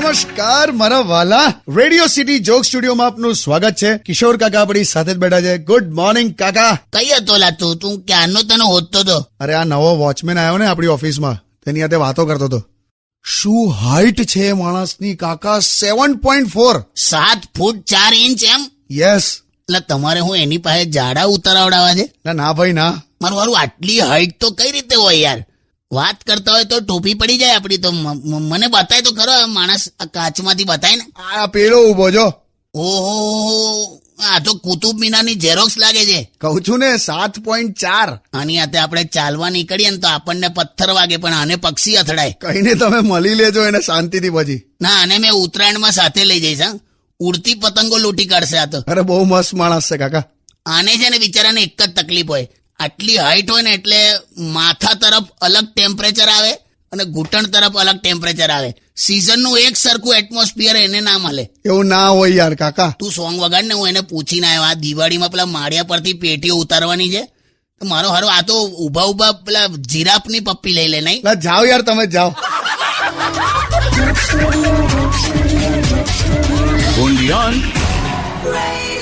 નમસ્કાર મારા વાલા રેડિયો સિટી જોક સ્ટુડિયોમાં આપનું સ્વાગત છે. કિશોર કાકા આપણી સાથે જ બેઠા છે. ગુડ મોર્નિંગ કાકા. કઈ હતો લા તું ક્યારનો તને હોદતો હતો. અરે આ નવો વોચમેન આવ્યો ને આપણી ઓફિસમાં, તેની સાથે વાતો કરતો હતો. શું હાઈટ છે માણસની કાકા, 7.4. 7 ફૂટ 4 ઇંચ એમ? યસ. એટલે તમારે હું એની પાસે જાડા ઉતારાવડાવા છે? ના ભાઈ ના. મારું આટલી હાઈટ તો કઈ રીતે હોય યાર? વાત કરતા હોય તો ટોપી પડી જાય આપડી. તો મને બતાય તો ખરો માણસ, કાચમાંથી બતાય ને. આ પેલો ઉભો જો. ઓહો, આ તો કુતુબ મિનારની ઝેરોક્સ લાગે છે. કહું છું ને 7.4. આની હાથે આપણે ચાલવા નીકળીએ ને તો આપણને પથ્થર વાગે, પણ આને પક્ષી અથડાય. કહીને તમે મળી લેજો એને શાંતિથી પછી. ના, આને મેં ઉત્તરાયણમાં સાથે લઈ જઈશ. હા, ઉડતી પતંગો લૂંટી કાઢશે આ તો. અરે બહુ મસ્ત માણસ છે કાકા. આને છે ને બિચારાને એક જ તકલીફ હોય, આટલી હાઈટ હોય ને એટલે માથા તરફ અલગ ટેમ્પરેચર આવે અને ઘૂંટણ તરફ અલગ ટેમ્પરેચર આવે. સિઝનનું એક સરખું એટમોસ્ફિયર એને ના મળે. એવું ના હોય યાર કાકા. તું સોંગ વગાડ ને, હું એને પૂછીને આવ્યો. આ દિવાળીમાં પેલા માળિયા પરથી પેટીઓ ઉતારવાની છે. મારો હારો આ તો ઉભા પેલા જીરાફની પપ્પી લઈ લે. નહીં જાઓ યાર, તમે જાઓ. Undian. Radio